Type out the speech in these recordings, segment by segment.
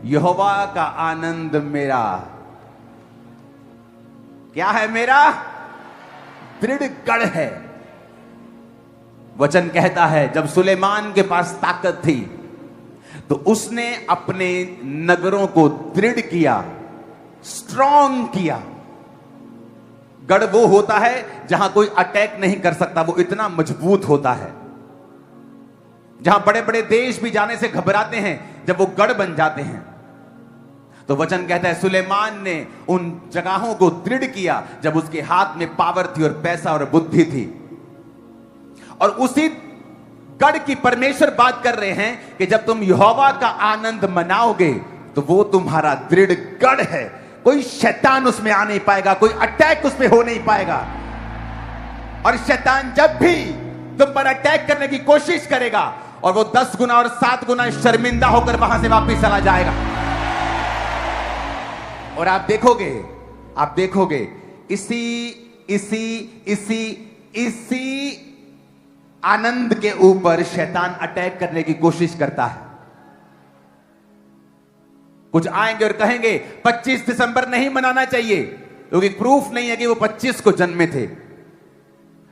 यहोवा का आनंद मेरा क्या है? मेरा दृढ़ गढ़ है। वचन कहता है जब सुलेमान के पास ताकत थी तो उसने अपने नगरों को दृढ़ किया, स्ट्रॉन्ग किया। गढ़ वो होता है जहां कोई अटैक नहीं कर सकता, वो इतना मजबूत होता है। जहां बड़े बड़े देश भी जाने से घबराते हैं, जब वो गढ़ बन जाते हैं। तो वचन कहता है सुलेमान ने उन जगहों को दृढ़ किया जब उसके हाथ में पावर थी और पैसा और बुद्धि थी। और उसी गढ़ की परमेश्वर बात कर रहे हैं कि जब तुम यहोवा का आनंद मनाओगे तो वो तुम्हारा दृढ़ गढ़ है। कोई शैतान उसमें आ नहीं पाएगा, कोई अटैक उसमें हो नहीं पाएगा। और शैतान जब भी तुम पर अटैक करने की कोशिश करेगा और वो 10 गुना और 7 गुना शर्मिंदा होकर वहां से वापस चला जाएगा। और आप देखोगे इसी आनंद के ऊपर शैतान अटैक करने की कोशिश करता है। कुछ आएंगे और कहेंगे 25 दिसंबर नहीं मनाना चाहिए क्योंकि प्रूफ नहीं है कि वो 25 को जन्मे थे।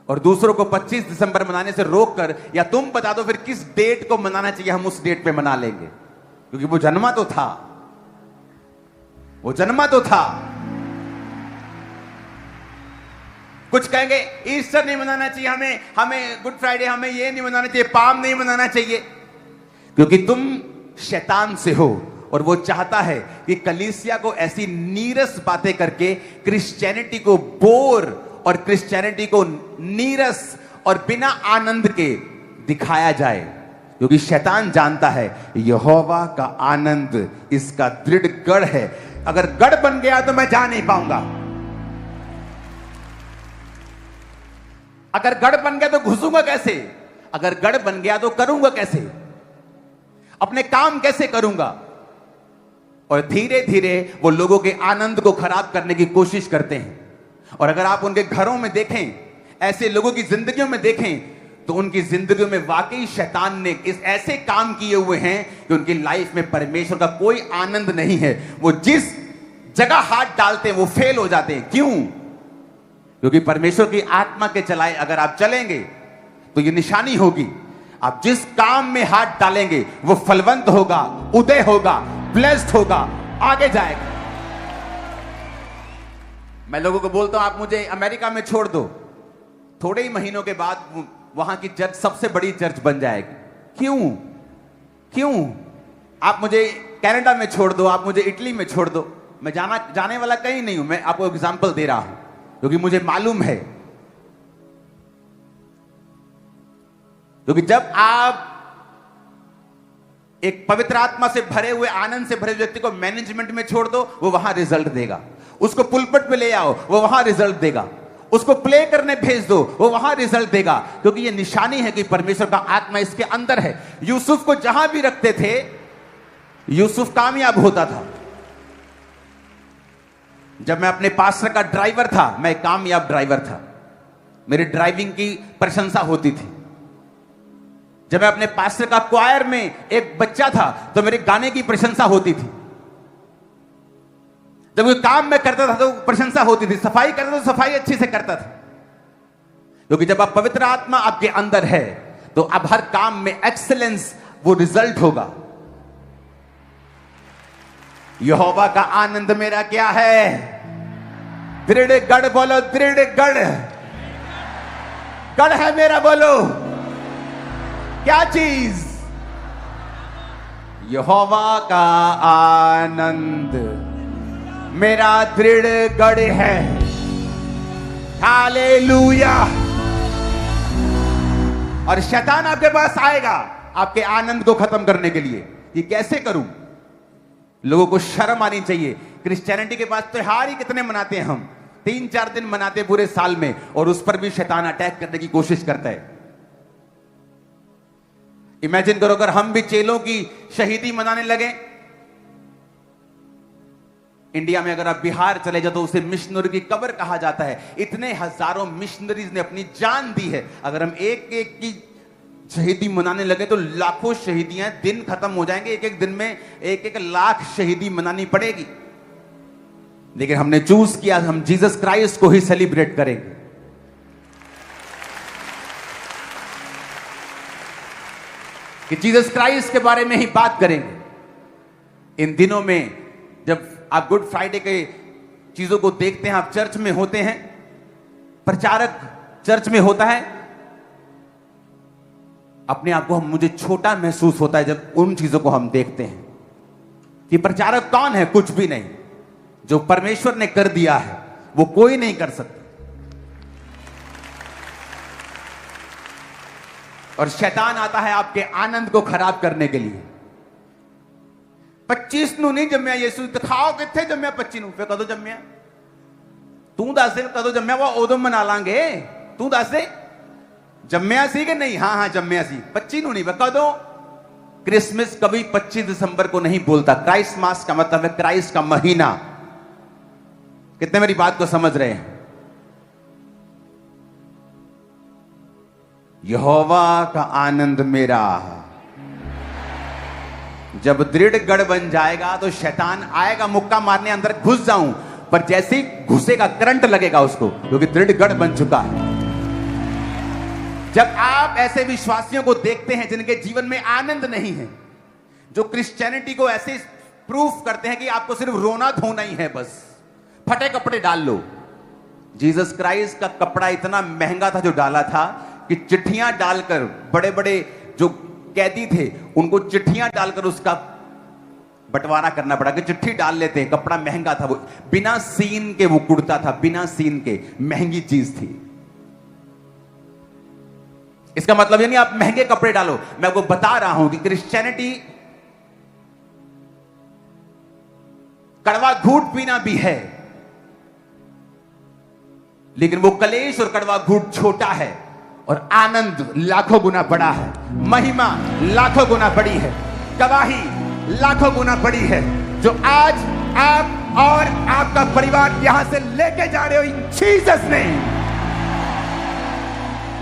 और दूसरों को 25 दिसंबर मनाने से रोककर या तुम बता दो फिर किस डेट को मनाना चाहिए, हम उस डेट पे मना लेंगे क्योंकि वो जन्मा तो था। कुछ कहेंगे ईस्टर नहीं मनाना चाहिए, हमें गुड फ्राइडे, हमें ये नहीं मनाना चाहिए, पाम नहीं मनाना चाहिए क्योंकि तुम शैतान से हो। और वो चाहता है कि कलीसिया को ऐसी नीरस बातें करके क्रिश्चियनिटी को बोर और क्रिश्चियनिटी को नीरस और बिना आनंद के दिखाया जाए, क्योंकि शैतान जानता है यहोवा का आनंद इसका दृढ़ गढ़ है। अगर गढ़ बन गया तो मैं जा नहीं पाऊंगा, अगर गढ़ बन गया तो घुसूंगा कैसे, अगर गढ़ बन गया तो करूंगा कैसे, अपने काम कैसे करूंगा। और धीरे धीरे वो लोगों के आनंद को खराब करने की कोशिश करते हैं। और अगर आप उनके घरों में देखें, ऐसे लोगों की जिंदगियों में देखें तो उनकी जिंदगियों में वाकई शैतान ने इस ऐसे काम किए हुए हैं कि उनकी लाइफ में परमेश्वर का कोई आनंद नहीं है। वो जिस जगह हाथ डालते हैं वो फेल हो जाते हैं। क्यों? क्योंकि परमेश्वर की आत्मा के चलाए अगर आप चलेंगे तो ये निशानी होगी, आप जिस काम में हाथ डालेंगे वो फलवंत होगा, उदय होगा, ब्लेस्ड होगा, आगे जाएगा। मैं लोगों को बोलता हूं आप मुझे अमेरिका में छोड़ दो, थोड़े ही महीनों के बाद वहां की चर्च सबसे बड़ी चर्च बन जाएगी। क्यों? आप मुझे कनाडा में छोड़ दो, आप मुझे इटली में छोड़ दो, मैं जाने वाला कहीं नहीं हूं। मैं आपको एग्जांपल दे रहा हूं क्योंकि मुझे मालूम है। क्योंकि जब आप एक पवित्र आत्मा से भरे हुए, आनंद से भरे व्यक्ति को मैनेजमेंट में छोड़ दो, वो वहां रिजल्ट देगा। उसको पुलपट पे ले आओ, वो वहां रिजल्ट देगा। उसको प्ले करने भेज दो, वो वहां रिजल्ट देगा। क्योंकि ये निशानी है कि परमेश्वर का आत्मा इसके अंदर है। यूसुफ को जहां भी रखते थे यूसुफ कामयाब होता था। जब मैं अपने पास्टर का ड्राइवर था, मैं कामयाब ड्राइवर था, मेरी ड्राइविंग की प्रशंसा होती थी। जब मैं अपने पास्टर का क्वायर में एक बच्चा था तो मेरे गाने की प्रशंसा होती थी। जब कोई काम में करता था तो प्रशंसा होती थी, सफाई करता था तो सफाई अच्छी से करता था। क्योंकि जब आप पवित्र आत्मा आपके अंदर है तो अब हर काम में एक्सीलेंस, वो रिजल्ट होगा। यहोवा का आनंद मेरा क्या है? दृढ़ गढ़। बोलो दृढ़ गढ़। गढ़ है मेरा। बोलो क्या चीज? यहोवा का आनंद मेरा दृढ़ गढ़ है। हालेलुया। और शैतान आपके पास आएगा आपके आनंद को खत्म करने के लिए। ये कैसे करूं? लोगों को शर्म आनी चाहिए। क्रिश्चियनिटी के पास त्योहार ही कितने मनाते हैं हम, 3-4 दिन मनाते हैं पूरे साल में, और उस पर भी शैतान अटैक करने की कोशिश करता है। इमेजिन करो अगर हम भी चेलों की शहीदी मनाने लगे। इंडिया में अगर आप बिहार चले जाओ तो उसे मिशनरी की कब्र कहा जाता है। इतने हजारों मिशनरीज ने अपनी जान दी है। अगर हम एक एक की शहीदी मनाने लगे तो लाखों शहीदियां, दिन खत्म हो जाएंगे, एक एक दिन में एक एक लाख शहीदी मनानी पड़ेगी। लेकिन हमने चूज किया हम जीसस क्राइस्ट को ही सेलिब्रेट करेंगे। कि जीसस क्राइस्ट के बारे में ही बात करेंगे। इन दिनों में जब आप गुड फ्राइडे के चीजों को देखते हैं, आप चर्च में होते हैं, प्रचारक चर्च में होता है, अपने आप को मुझे छोटा महसूस होता है जब उन चीजों को हम देखते हैं कि प्रचारक कौन है? कुछ भी नहीं। जो परमेश्वर ने कर दिया है वो कोई नहीं कर सकता। और शैतान आता है आपके आनंद को खराब करने के लिए। 25 ਨੂੰ नहीं जम्या यीशु, दिखाओ किथे जम्या 25 ਨੂੰ। फिर कदों जम्या? तू दस दे कदों जम्या, वो उदों मना लांगे। तू दस दे जम्या सी कि नहीं? हाँ हाँ जम्या सी। 25 ਨੂੰ नहीं, कदों? क्रिसमस कभी 25 दिसंबर को नहीं बोलता। क्राइस्ट मास का मतलब है क्राइस्ट का महीना। कितने मेरी बात को समझ रहे हैं? यहोवा का आनंद मेरा। जब दृढ़ गढ़ बन जाएगा तो शैतान आएगा मुक्का मारने, अंदर घुस जाऊं, पर जैसे ही घुसेगा करंट लगेगा उसको, क्योंकि दृढ़ गढ़ बन चुका है। जब आप ऐसे विश्वासियों को देखते हैं जिनके जीवन में आनंद नहीं है, जो क्रिश्चियनिटी को ऐसे प्रूफ करते हैं कि आपको सिर्फ रोना धोना ही है, बस फटे कपड़े डाल लो। जीसस क्राइस्ट का कपड़ा इतना महंगा था जो डाला था कि चिट्ठियां डालकर, बड़े बड़े जो कैदी थे उनको चिट्ठियां डालकर उसका बंटवारा करना पड़ा कि चिट्ठी डाल लेते हैं। कपड़ा महंगा था, वो बिना सीन के वो कुर्ता था, बिना सीन के, महंगी चीज थी। इसका मतलब ये नहीं आप महंगे कपड़े डालो। मैं आपको बता रहा हूं कि क्रिश्चियनिटी कड़वा घूंट पीना भी है, लेकिन वो कलेश और कड़वा घूंट छोटा है और आनंद लाखों गुना बड़ा है। महिमा लाखों गुना बड़ी है, गवाही लाखों गुना बड़ी है, जो आज आप और आपका परिवार यहां से लेके जा रहे हो इन जीसस नेम।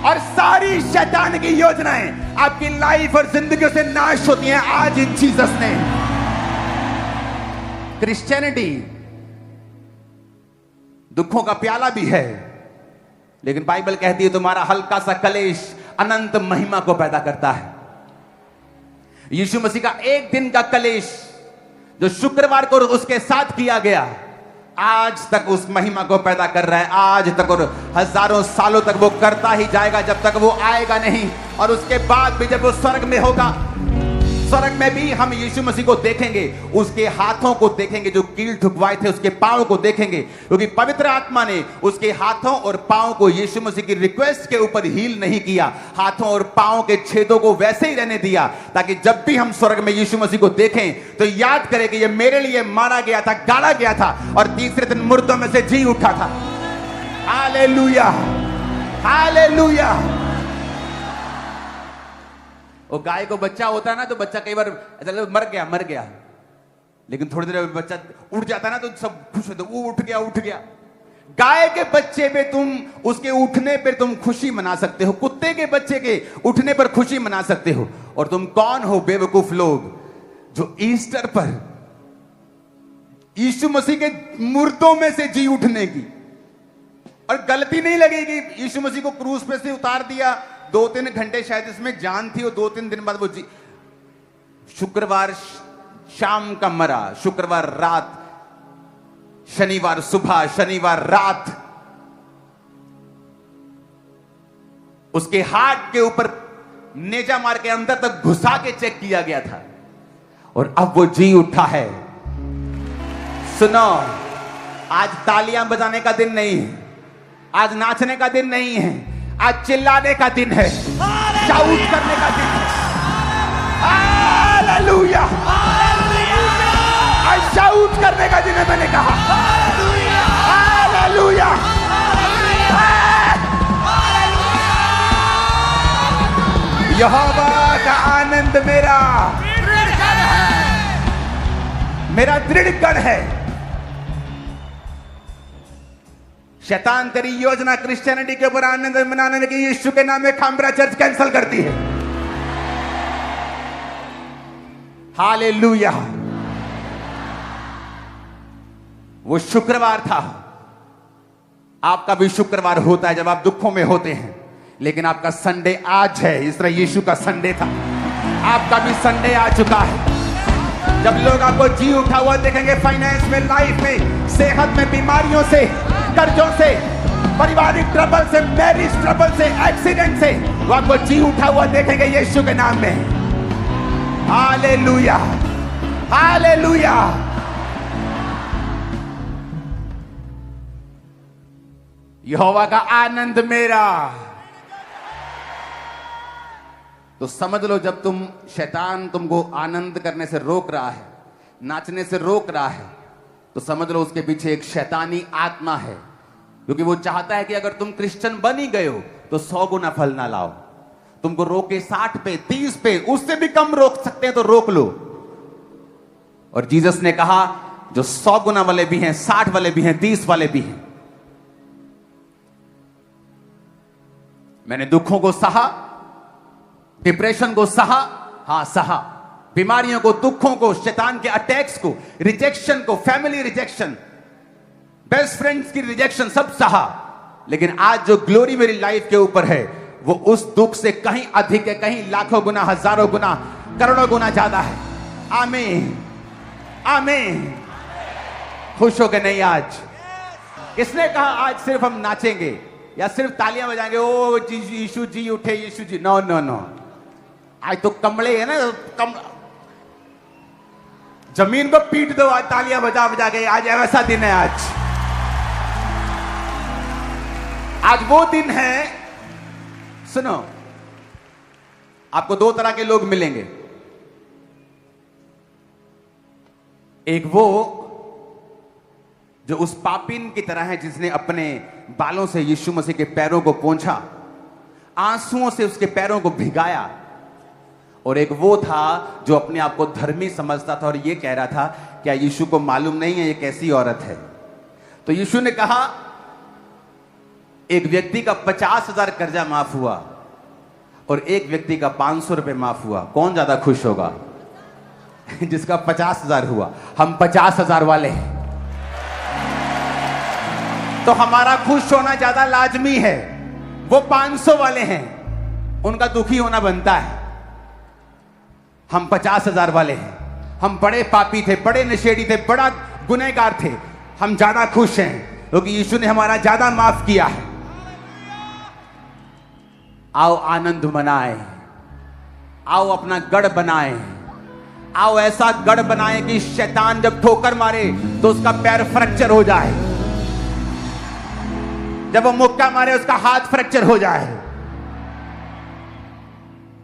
और सारी शैतान की योजनाएं आपकी लाइफ और जिंदगी से नाश होती हैं आज इन जीसस नेम। क्रिश्चियनिटी दुखों का प्याला भी है, लेकिन बाइबल कहती है तुम्हारा हल्का सा कलेश अनंत महिमा को पैदा करता है। यीशु मसीह का एक दिन का कलेश जो शुक्रवार को उसके साथ किया गया, आज तक उस महिमा को पैदा कर रहा है। आज तक और हजारों सालों तक वो करता ही जाएगा, जब तक वो आएगा नहीं। और उसके बाद भी जब वो स्वर्ग में होगा, स्वर्ग में भी हम यीशु मसीह को देखेंगे, उसके हाथों को देखेंगे जो कील ठुकवाए थे, उसके पांव को देखेंगे, क्योंकि पवित्र आत्मा ने उसके हाथों और पांव को यीशु मसीह की रिक्वेस्ट के ऊपर हील नहीं किया। हाथों और पांव के छेदों को वैसे ही रहने दिया, ताकि जब भी हम स्वर्ग में यीशु मसीह को देखें तो याद करें कि ये मेरे लिए मारा गया था, गाड़ा गया था और तीसरे दिन मुर्दों में से जी उठा था। Hallelujah, hallelujah. वो गाय को बच्चा होता है ना, तो बच्चा कई बार मर गया मर गया, लेकिन थोड़ी देर में बच्चा उठ जाता है ना, तो सब खुश होते, वो उठ गया उठ गया। गाय के बच्चे पे तुम, उसके उठने पे तुम खुशी मना सकते हो, कुत्ते के बच्चे के उठने पर खुशी मना सकते हो। और तुम कौन हो बेवकूफ लोग जो ईस्टर पर यीशु मसीह के मुर्दों में से जी उठने की, और गलती नहीं लगेगी, यीशु मसीह को क्रूस पे से उतार दिया, 2-3 घंटे शायद इसमें जान थी, और 2-3 दिन बाद वो जी, शुक्रवार शाम का मरा, शुक्रवार रात, शनिवार सुबह, शनिवार रात उसके हाथ के ऊपर नेजा मार के अंदर तक घुसा के चेक किया गया था, और अब वो जी उठा है। सुनो, आज तालियां बजाने का दिन नहीं है, आज नाचने का दिन नहीं है, आज चिल्लाने का दिन है, शाउट करने का दिन है। हालेलुया, आज शाउट करने का दिन है, मैंने कहा। हालेलुया, यहोवा का आनंद मेरा दृढ़ गढ़ है। शैतान तेरी योजना क्रिश्चियनिटी के ऊपर आनंद मनाने की यीशु के नाम में खामरा चर्च कैंसिल करती है। हालेलुया। वो शुक्रवार था। आपका भी शुक्रवार होता है जब आप दुखों में होते हैं, लेकिन आपका संडे आज है। इस तरह यीशु का संडे था, आपका भी संडे आ चुका है। जब लोग आपको जी उठा हुआ देखेंगे, फाइनेंस में, लाइफ में, सेहत में, बीमारियों से, कर्जों से, पारिवारिक ट्रबल से, मैरिज ट्रबल से, एक्सीडेंट से, वो आपको जी उठा हुआ देखेंगे यीशु के नाम में। Hallelujah, hallelujah. यहोवा का आनंद मेरा। तो समझ लो, जब शैतान तुमको आनंद करने से रोक रहा है, नाचने से रोक रहा है, तो समझ लो उसके पीछे एक शैतानी आत्मा है, क्योंकि वो चाहता है कि अगर तुम क्रिश्चियन बन ही गए हो तो 100 गुना फल ना लाओ। तुमको रोके 60 पे, 30 पे, उससे भी कम रोक सकते हैं तो रोक लो। और जीसस ने कहा जो 100 गुना वाले भी हैं, 60 वाले भी हैं, 30 वाले भी हैं। मैंने दुखों को सहा, डिप्रेशन को सहा, हां सहा, बीमारियों को, दुखों को, शैतान के अटैक्स को, रिजेक्शन को, फैमिली रिजेक्शन, बेस्ट फ्रेंड्स की रिजेक्शन, सब सहा। लेकिन आज जो ग्लोरी मेरी लाइफ के ऊपर है, वो उस दुख से कहीं अधिक है, कहीं लाखों गुना, हजारों गुना, करोड़ों गुना ज्यादा है। आमीन, आमीन। खुश हो के नहीं आज? किसने कहा आज सिर्फ हम नाचेंगे या सिर्फ तालियां बजाएंगे, ओ यीशु जी उठे, Yeshu ji? No no no. आज तो कमले है ना, जमीन को पीट दो आज तालियां बजा बजा के। आज ऐसा दिन है। आज वो दिन है। सुनो, आपको 2 तरह के लोग मिलेंगे। एक वो जो उस पापिन की तरह है जिसने अपने बालों से यीशु मसीह के पैरों को पोंछा, आंसुओं से उसके पैरों को भिगाया। और एक वो था जो अपने आप को धर्मी समझता था और ये कह रहा था, क्या यीशु को मालूम नहीं है ये कैसी औरत है? तो यीशु ने कहा, एक व्यक्ति का 50,000 कर्जा माफ हुआ और एक व्यक्ति का 500 रुपए माफ हुआ। कौन ज्यादा खुश होगा? जिसका 50,000 हुआ। हम 50,000 वाले हैं, तो हमारा खुश होना ज्यादा लाजमी है। वो 500 वाले हैं, उनका दुखी होना बनता है। हम 50,000 वाले हैं, हम बड़े पापी थे, बड़े नशेड़ी थे, बड़ा गुनहगार थे, हम ज्यादा खुश हैं क्योंकि यीशु ने हमारा ज्यादा माफ किया है। आओ आनंद मनाएं, आओ अपना गढ़ बनाएं, आओ ऐसा गढ़ बनाएं कि शैतान जब ठोकर मारे तो उसका पैर फ्रैक्चर हो जाए, जब वो मुक्का मारे उसका हाथ फ्रैक्चर हो जाए।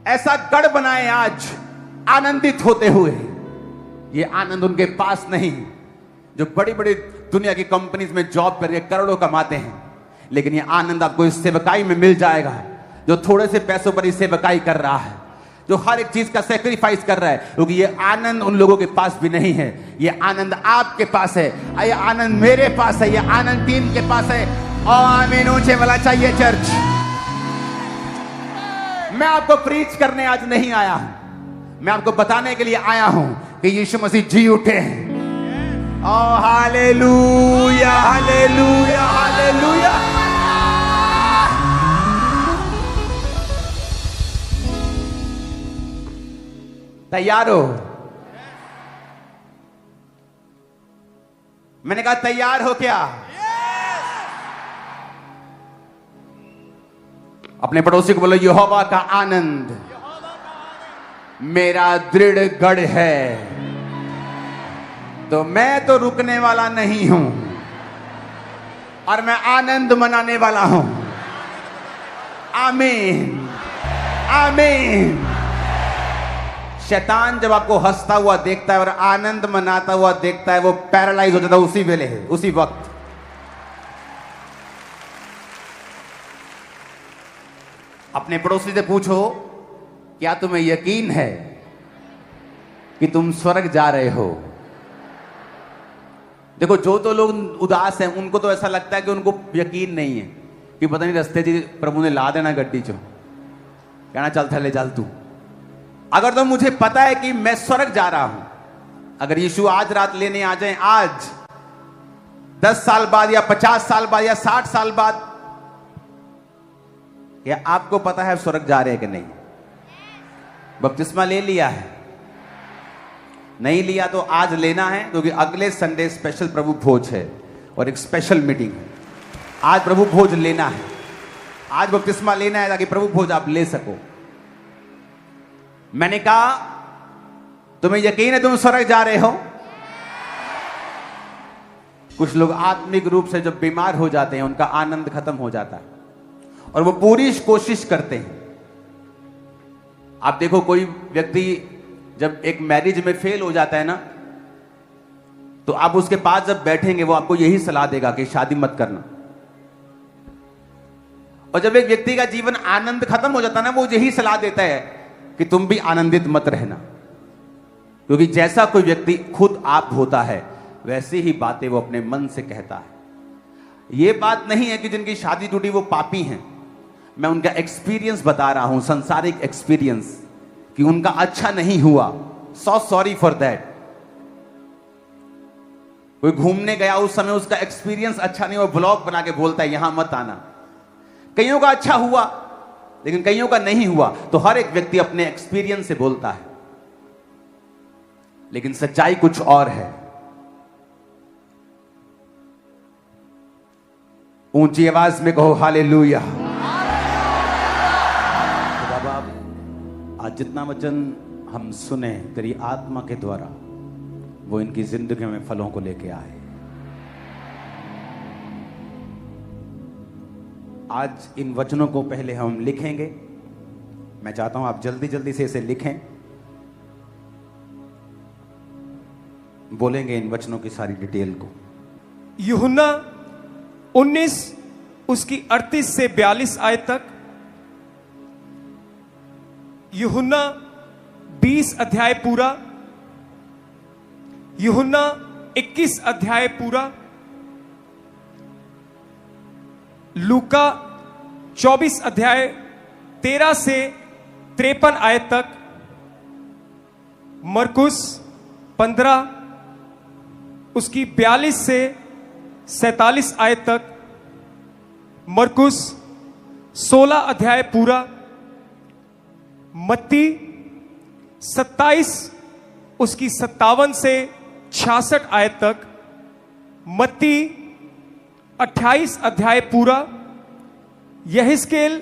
ऐसा गढ़ बनाएं आज आनंदित होते हुए। ये आनंद उनके पास नहीं जो बड़ी बड़ी दुनिया की कंपनीज में जॉब करके करोड़ों कमाते हैं, लेकिन ये आनंद आपको इस सेवकाई में मिल जाएगा जो थोड़े से पैसों पर इस सेवकाई कर रहा है, जो हर एक चीज का सैक्रिफाइस कर रहा है, क्योंकि ये आनंद उन लोगों के पास भी नहीं है। ये आनंद आपके पास है, ये आनंद मेरे पास है, ये आनंद टीम के पास है। और आमीन ऊंचे वाला चाहिए चर्च। मैं आपको प्रीच करने आज नहीं आया हूं, मैं आपको बताने के लिए आया हूं कि यीशु मसीह जी उठे हैं। ओ हालेलुया, हालेलुया, हालेलुया। तैयार हो? मैंने कहा तैयार हो क्या? अपने पड़ोसी को बोलो, यहोवा का आनंद मेरा दृढ़ गढ़ है, तो मैं तो रुकने वाला नहीं हूं और मैं आनंद मनाने वाला हूं। आमीन, आमीन। शैतान जब आपको हंसता हुआ देखता है और आनंद मनाता हुआ देखता है, वो पैरालाइज हो जाता है उसी वेले, उसी वक्त। अपने पड़ोसी से पूछो, क्या तुम्हें यकीन है कि तुम स्वर्ग जा रहे हो? देखो, जो तो लोग उदास हैं उनको तो ऐसा लगता है कि उनको यकीन नहीं है कि पता नहीं रास्ते जी प्रभु ने ला देना गड्डी चो, कहना चल थले चल तू। अगर तो मुझे पता है कि मैं स्वर्ग जा रहा हूं, अगर यीशु आज रात लेने आ जाए, आज 10 साल बाद या 50 साल बाद या 60 साल बाद, क्या आपको पता है स्वर्ग जा रहे हैं कि नहीं? बपतिस्मा ले लिया है? नहीं लिया तो आज लेना है, क्योंकि अगले संडे स्पेशल प्रभु भोज है और एक स्पेशल मीटिंग है। आज प्रभु भोज लेना है, आज बपतिस्मा लेना है ताकि प्रभु भोज आप ले सको। मैंने कहा तुम्हें यकीन है तुम स्वर्ग जा रहे हो? कुछ लोग आत्मिक रूप से जब बीमार हो जाते हैं उनका आनंद खत्म हो जाता है और वो पूरी कोशिश करते हैं। आप देखो, कोई व्यक्ति जब एक मैरिज में फेल हो जाता है ना, तो आप उसके पास जब बैठेंगे वो आपको यही सलाह देगा कि शादी मत करना। और जब एक व्यक्ति का जीवन आनंद खत्म हो जाता है ना, वो यही सलाह देता है कि तुम भी आनंदित मत रहना, क्योंकि जैसा कोई व्यक्ति खुद आप होता है वैसी ही बातें वो अपने मन से कहता है। यह बात नहीं है कि जिनकी शादी टूटी वो पापी हैं, मैं उनका एक्सपीरियंस बता रहा हूं, संसारिक एक्सपीरियंस, कि उनका अच्छा नहीं हुआ। So sorry for that. कोई घूमने गया, उस समय उसका एक्सपीरियंस अच्छा नहीं, वो ब्लॉग बना के बोलता है यहां मत आना। कईयों का अच्छा हुआ लेकिन कईयों का नहीं हुआ, तो हर एक व्यक्ति अपने एक्सपीरियंस से बोलता है, लेकिन सच्चाई कुछ और है। ऊंची आवाज में कहो हालेलुया। तो बाबा, आज जितना वचन हम सुने तेरी आत्मा के द्वारा, वो इनकी जिंदगी में फलों को लेके आए। आज इन वचनों को पहले हम लिखेंगे। मैं चाहता हूं आप जल्दी जल्दी से इसे लिखें, बोलेंगे इन वचनों की सारी डिटेल को। यूहन्ना 19 उसकी 38 से 42 आयत तक, यूहन्ना 20 अध्याय पूरा, यूहन्ना 21 अध्याय पूरा, लूका 24 अध्याय 13 से 53 आयत तक, मरकुस 15 उसकी 42 से 47 आयत तक, मरकुस 16 अध्याय पूरा, मत्ती 27 उसकी 57 से 66 आयत तक, मत्ती 28 अध्याय पूरा, यहेजकेल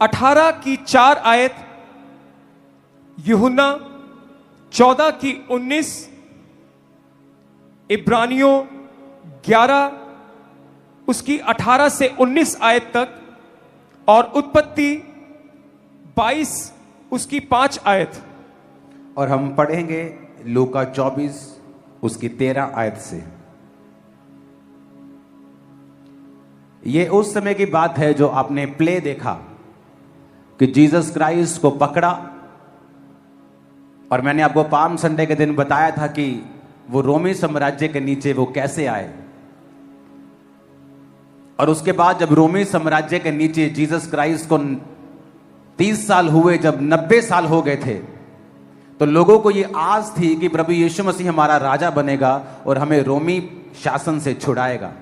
18 की 4 आयत, यूहन्ना 14 की 19, इब्रानियों 11 उसकी 18 से 19 आयत तक, और उत्पत्ति 22 उसकी 5 आयत। और हम पढ़ेंगे लूका 24 उसकी 13 आयत से। यह उस समय की बात है जो आपने प्ले देखा कि जीसस क्राइस्ट को पकड़ा, और मैंने आपको पाम संडे के दिन बताया था कि वो रोमी साम्राज्य के नीचे वो कैसे आए। और उसके बाद जब रोमी साम्राज्य के नीचे जीसस क्राइस्ट को 30 साल हुए, जब 90 साल हो गए थे, तो लोगों को ये आस थी कि प्रभु यीशु मसीह हमारा राजा बनेगा और हमें रोमी शासन से छुड़ाएगा।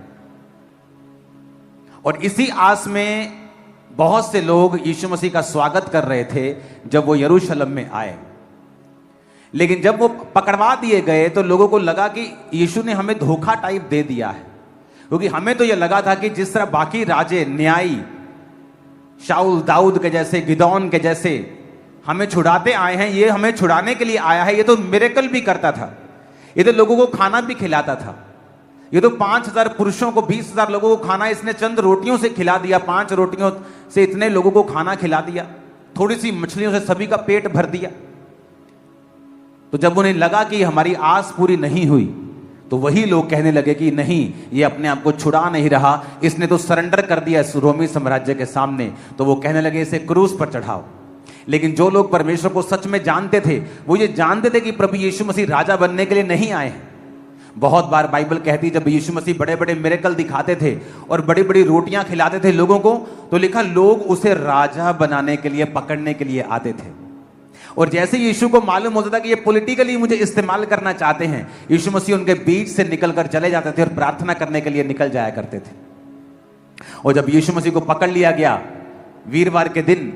और इसी आस में बहुत से लोग यीशु मसीह का स्वागत कर रहे थे जब वो यरूशलेम में आए। लेकिन जब वो पकड़वा दिए गए तो लोगों को लगा कि यीशु ने हमें धोखा टाइप दे दिया है, क्योंकि हमें तो ये लगा था कि जिस तरह बाकी राजे न्यायी शाऊल दाऊद के जैसे, गिदौन के जैसे हमें छुड़ाते आए हैं, ये हमें छुड़ाने के लिए आया है। ये तो मिरेकल भी करता था, ये तो लोगों को खाना भी खिलाता था। ये तो 5000 पुरुषों को, 20,000 लोगों को खाना इसने चंद रोटियों से खिला दिया। 5 रोटियों से इतने लोगों को खाना खिला दिया, थोड़ी सी मछलियों से सभी का पेट भर दिया। तो जब उन्हें लगा कि हमारी आस पूरी नहीं हुई, तो वही लोग कहने लगे कि नहीं, ये अपने आप को छुड़ा नहीं रहा, इसने तो सरेंडर कर दिया इस रोमी साम्राज्य के सामने। तो वो कहने लगे इसे क्रूस पर चढ़ाओ। लेकिन जो लोग परमेश्वर को सच में जानते थे, वो ये जानते थे कि प्रभु यीशु मसीह राजा बनने के लिए नहीं आए हैं। बहुत बार बाइबल कहती है जब यीशु मसीह बड़े बड़े मिरेकल दिखाते थे और बड़ी बड़ी रोटियां खिलाते थे लोगों को, तो लिखा लोग उसे राजा बनाने के लिए, पकड़ने के लिए आते थे। और जैसे यीशु को मालूम होता था कि ये पॉलिटिकली मुझे इस्तेमाल करना चाहते हैं, यीशु मसीह उनके बीच से निकलकर चले जाते थे और प्रार्थना करने के लिए निकल जाया करते थे। और जब यीशु मसीह को पकड़ लिया गया वीरवार के दिन,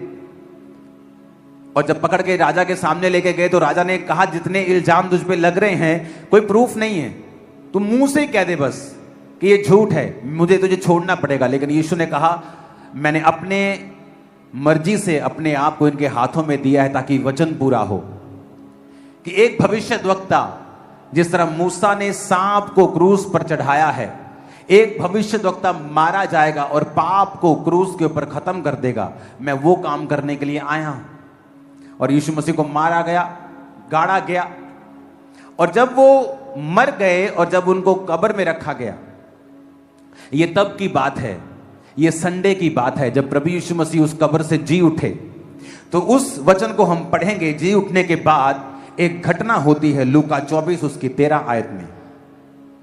और जब पकड़ के राजा के सामने लेके गए, तो राजा ने कहा जितने इल्जाम तुझ पे लग रहे हैं कोई प्रूफ नहीं है, तुम मुंह से कह दे बस कि ये झूठ है, मुझे तुझे छोड़ना पड़ेगा। लेकिन यीशु ने कहा मैंने अपने मर्जी से अपने आप को इनके हाथों में दिया है ताकि वचन पूरा हो कि एक भविष्यद्वक्ता जिस तरह मूसा ने सांप को क्रूस पर चढ़ाया है, एक भविष्यद्वक्ता मारा जाएगा और पाप को क्रूस के ऊपर खत्म कर देगा। मैं वो काम करने के लिए आया हूं। और यीशु मसीह को मारा गया, गाड़ा गया, और जब वो मर गए और जब उनको कब्र में रखा गया, ये तब की बात है, ये संडे की बात है जब प्रभु यीशु मसीह उस कब्र से जी उठे। तो उस वचन को हम पढ़ेंगे। जी उठने के बाद एक घटना होती है लूका 24 उसकी 13 आयत में।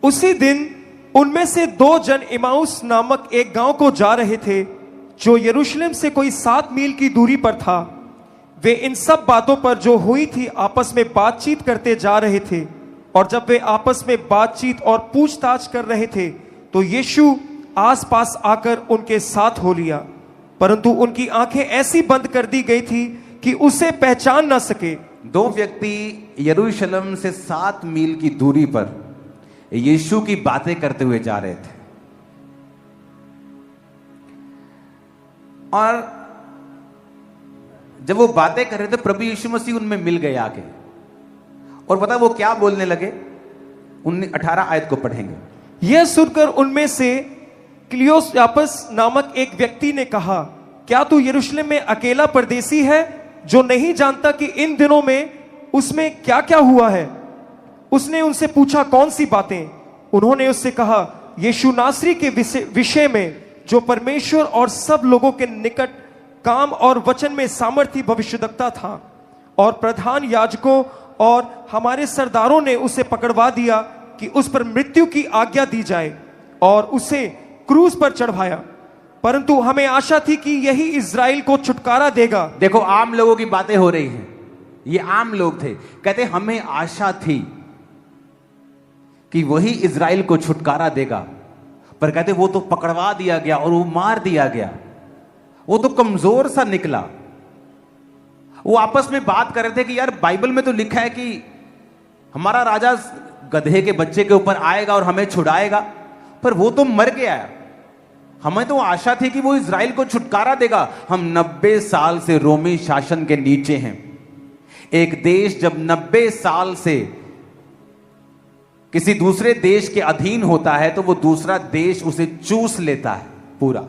उसी दिन उनमें से 2 जन इमाउस नामक एक गांव को जा रहे थे जो यरूशलेम से कोई 7 मील की दूरी पर था। वे इन सब बातों पर जो हुई थी आपस में बातचीत करते जा रहे थे। और जब वे आपस में बातचीत और पूछताछ कर रहे थे तो यीशु आसपास आकर उनके साथ हो लिया, परंतु उनकी आंखें ऐसी बंद कर दी गई थी कि उसे पहचान ना सके। 2 व्यक्ति यरूशलेम से 7 मील की दूरी पर यीशु की बातें करते हुए जा रहे थे, और जब वो बातें कर रहे थे प्रभु यीशु मसीह उनमें मिल गए आके। और पता वो क्या बोलने लगे? 18 आयत को पढ़ेंगे। यह सुनकर उनमें से क्लियोपास नामक एक व्यक्ति ने कहा, क्या तू यरूशलेम में अकेला परदेसी है जो नहीं जानता कि इन दिनों में उसमें क्या क्या हुआ है? उसने उनसे पूछा, कौन सी बातें? उन्होंने उससे कहा, यीशु नासरी के विषय में जो परमेश्वर और सब लोगों के निकट काम और वचन में सामर्थी भविष्यद्वक्ता था। और प्रधान याजकों और हमारे सरदारों ने उसे पकड़वा दिया कि उस पर मृत्यु की आज्ञा दी जाए और उसे क्रूस पर चढ़वाया, परंतु हमें आशा थी कि यही इज़राइल को छुटकारा देगा। देखो आम लोगों की बातें हो रही हैं, ये आम लोग थे। कहते हमें आशा थी कि वही इज़राइल को छुटकारा देगा, पर कहते वो तो पकड़वा दिया गया और वो मार दिया गया, वो तो कमजोर सा निकला। वो आपस में बात कर रहे थे कि यार बाइबल में तो लिखा है कि हमारा राजा गधे के बच्चे के ऊपर आएगा और हमें छुड़ाएगा, पर वो तो मर गया। हमें तो आशा थी कि वो इज़राइल को छुटकारा देगा। हम 90 साल से रोमी शासन के नीचे हैं। एक देश जब 90 साल से किसी दूसरे देश के अधीन होता है तो वो दूसरा देश उसे चूस लेता है पूरा।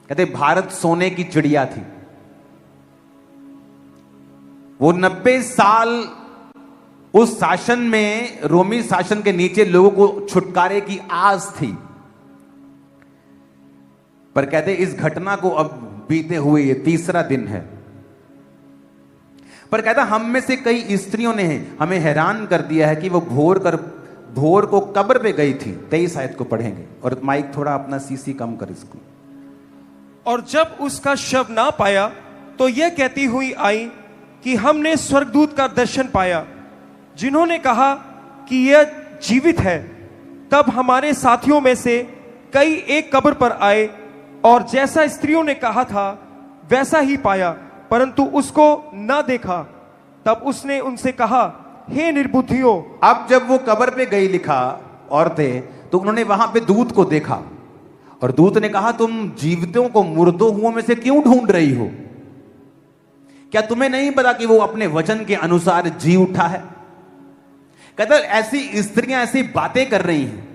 कहते भारत सोने की चिड़िया थी। वो 90 साल उस शासन में, रोमी शासन के नीचे लोगों को छुटकारे की आस थी, पर कहते इस घटना को अब बीते हुए ये 3रा दिन है। पर कहता हम में से कई स्त्रियों ने हमें हैरान कर दिया है कि वो भोर को कब्र पे गई थी। 23 आयत को पढ़ेंगे। और माइक थोड़ा अपना सीसी कम कर इसको। और जब उसका शव ना पाया तो यह कहती हुई आई कि हमने स्वर्गदूत का दर्शन पाया, जिन्होंने कहा कि यह जीवित है। तब हमारे साथियों में से कई एक कब्र पर आए और जैसा स्त्रियों ने कहा था वैसा ही पाया, परंतु उसको न देखा। तब उसने उनसे कहा, हे निर्बुद्धियों। अब जब वो कब्र पे गई लिखा औरतें, तो उन्होंने वहां पे दूत को देखा और दूत ने कहा, तुम जीवितों को मुर्दों हुओं में से क्यों ढूंढ रही हो? क्या तुम्हें नहीं पता कि वो अपने वचन के अनुसार जी उठा है? कहता ऐसी स्त्रियां ऐसी बातें कर रही हैं।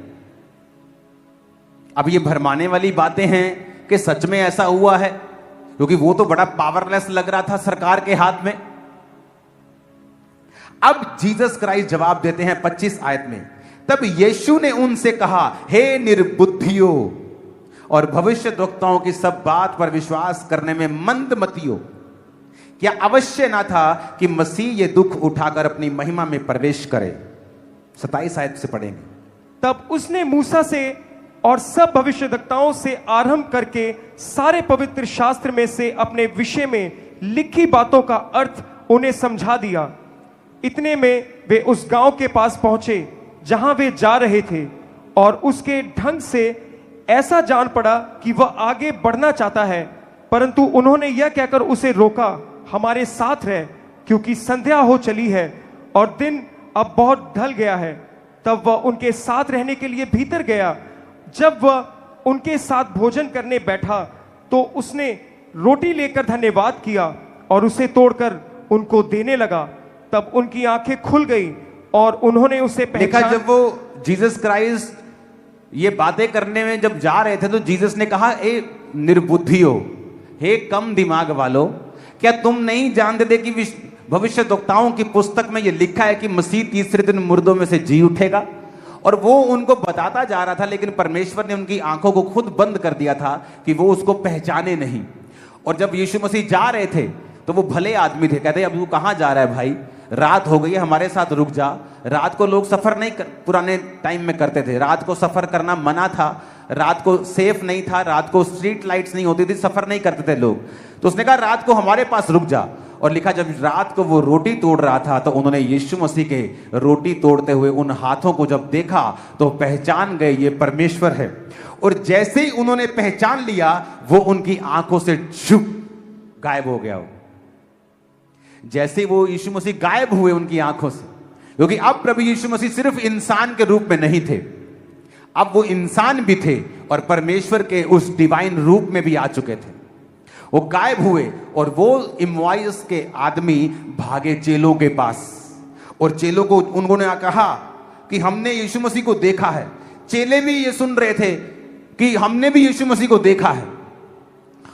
अब ये भरमाने वाली बातें हैं कि सच में ऐसा हुआ है, क्योंकि वो तो बड़ा पावरलेस लग रहा था सरकार के हाथ में। अब जीसस क्राइस्ट जवाब देते हैं 25 आयत में। तब यीशु ने उनसे कहा, हे निर्बुद्धियों और भविष्यद्वक्ताओं की सब बात पर विश्वास करने में मंदमतियों, क्या अवश्य ना था कि मसीह ये दुख उठाकर अपनी महिमा में प्रवेश करे? 27 आयत से पढ़ेंगे। तब उसने मूसा से और सब भविष्यद्वक्ताओं से आरंभ करके सारे पवित्र शास्त्र में से अपने विषय में लिखी बातों का अर्थ उन्हें समझा दिया। इतने में वे उस गांव के पास पहुंचे जहां वे जा रहे थे, और उसके ढंग से ऐसा जान पड़ा कि वह आगे बढ़ना चाहता है, परंतु उन्होंने यह कहकर उसे रोका, हमारे साथ रह, क्योंकि संध्या हो चली है और दिन अब बहुत ढल गया है। तब वह उनके साथ रहने के लिए भीतर गया। जब वह उनके साथ भोजन करने बैठा तो उसने रोटी लेकर धन्यवाद किया और उसे तोड़कर उनको देने लगा। तब उनकी आंखें खुल गई और उन्होंने उसे देखा, पहचान। जब वो जीसस क्राइस्ट ये बातें करने में जब जा रहे थे तो जीसस ने कहा, ए निर्बुद्धियो, हे कम दिमाग वालों, क्या तुम नहीं जानते थे कि भविष्यद्वक्ताओं की पुस्तक में यह लिखा है कि मसीह तीसरे दिन मुर्दों में से जी उठेगा? और वो उनको बताता जा रहा था, लेकिन परमेश्वर ने उनकी आंखों को खुद बंद कर दिया था कि वो उसको पहचाने नहीं। और जब यीशु मसीह जा रहे थे तो वो भले आदमी थे, कहते अब वो कहां जा रहा है भाई, रात हो गई है, हमारे साथ रुक जा। रात को लोग सफर नहीं पुराने टाइम में करते थे, रात को सफर करना मना था, रात को सेफ नहीं था, रात को स्ट्रीट लाइट्स नहीं होती थी, सफर नहीं करते थे लोग। तो उसने कहा रात को हमारे पास रुक जा। और लिखा, जब रात को वो रोटी तोड़ रहा था तो उन्होंने यीशु मसीह के रोटी तोड़ते हुए उन हाथों को जब देखा तो पहचान गए ये परमेश्वर है। और जैसे ही उन्होंने पहचान लिया, वो उनकी आंखों से छुप गायब हो गया। जैसे ही वो यीशु मसीह गायब हुए उनकी आंखों से, क्योंकि अब प्रभु यीशु मसीह सिर्फ इंसान के रूप में नहीं थे, अब वो इंसान भी थे और परमेश्वर के उस डिवाइन रूप में भी आ चुके थे। वो गायब हुए और वो इम्वाइस के आदमी भागे चेलों के पास, और चेलों को उन्होंने कहा कि हमने यीशु मसीह को देखा है। चेले भी ये सुन रहे थे कि हमने भी यीशु मसीह को देखा है।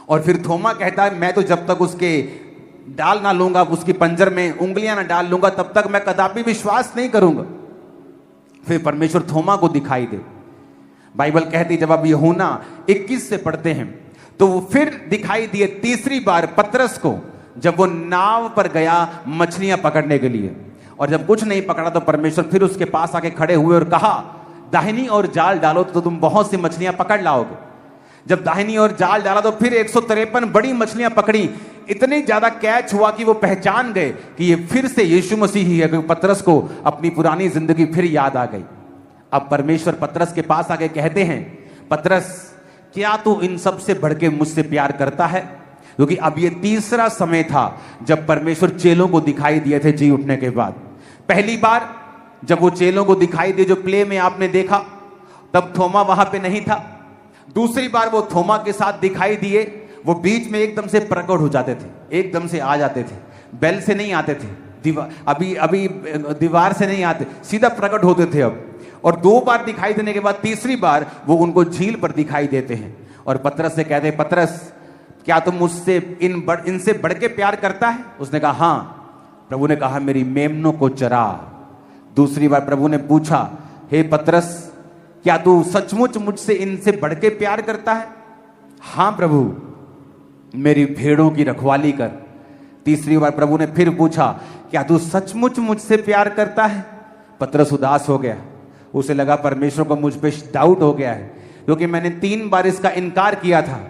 और फिर थोमा कहता है, मैं तो जब तक उसके डाल ना लूंगा, उसकी पंजर में उंगलियां ना डाल लूंगा, तब तक मैं कदापि विश्वास नहीं करूंगा। फिर परमेश्वर थोमा को दिखाई दे। बाइबल कहती, जब आप यूहन्ना 21 से पढ़ते हैं तो वो फिर दिखाई दिए तीसरी बार पतरस को, जब वो नाव पर गया मछलियां पकड़ने के लिए। और जब कुछ नहीं पकड़ा तो परमेश्वर फिर उसके पास आके खड़े हुए और कहा, दाहिनी और जाल डालो तो तुम बहुत सी मछलियां पकड़ लाओगे। जब दाहिनी और जाल डाला तो फिर 153 बड़ी मछलियां पकड़ी। इतनी ज्यादा कैच हुआ कि वो पहचान गए कि ये फिर से यीशु मसीह ही है। पतरस को अपनी पुरानी जिंदगी फिर याद आ गई। अब परमेश्वर पतरस के पास आके कहते हैं, पतरस क्या तू इन सब से बढ़ के मुझसे प्यार करता है? क्योंकि अब ये तीसरा समय था जब परमेश्वर चेलों को दिखाई दिए थे जी उठने के बाद। पहली बार जब वो चेलों को दिखाई दिए, जो प्ले में आपने देखा, तब थोमा वहां पे नहीं था। दूसरी बार वो थोमा के साथ दिखाई दिए, वो बीच में एकदम से प्रकट हो जाते थे, एकदम से आ जाते थे, बेल से नहीं आते थे, अभी दीवार से नहीं आते, सीधा प्रकट होते थे अब। और 2 बार दिखाई देने के बाद तीसरी बार वो उनको झील पर दिखाई देते हैं और पतरस से कहते हैं, पतरस क्या तुम मुझसे इनसे बढ़ के प्यार करता है? उसने कहा हाँ। प्रभु ने कहा, मेरी मेमनों को चरा। दूसरी बार प्रभु ने पूछा, हे पतरस क्या तू सचमुच मुझसे इनसे बढ़ के प्यार करता है? हाँ प्रभु, मेरी भेड़ों की रखवाली कर। तीसरी बार प्रभु ने फिर पूछा, क्या तू सचमुच मुझसे प्यार करता है? पतरस उदास हो गया, उसे लगा परमेश्वर को मुझ पे डाउट हो गया है, क्योंकि मैंने 3 बार इसका इनकार किया था।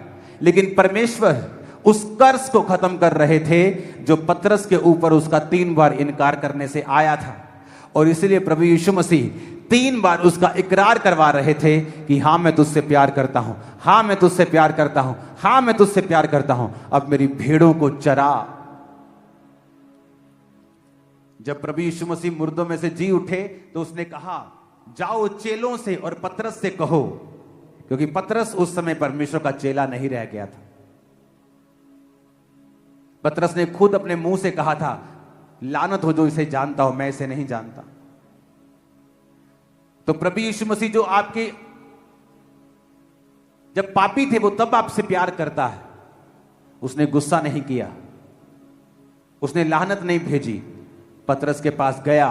लेकिन परमेश्वर उस कर्ज को खत्म कर रहे थे जो पतरस के ऊपर उसका 3 बार इनकार करने से आया था। और इसलिए प्रभु यीशु मसीह 3 बार उसका इकरार करवा रहे थे कि हाँ मैं तुझसे प्यार करता हूं, हाँ मैं तुझसे प्यार करता हूं, हाँ मैं तुझसे प्यार करता हूं, अब मेरी भेड़ों को चरा। जब प्रभु यीशु मसीह मुर्दों में से जी उठे तो उसने कहा, जाओ चेलों से और पतरस से कहो, क्योंकि पतरस उस समय परमेश्वर का चेला नहीं रह गया था। पतरस ने खुद अपने मुंह से कहा था, लानत हो जो इसे जानता हो, मैं इसे नहीं जानता। तो प्रभु यीशु मसीह जो आपके जब पापी थे वो तब आपसे प्यार करता है। उसने गुस्सा नहीं किया, उसने लानत नहीं भेजी, पतरस के पास गया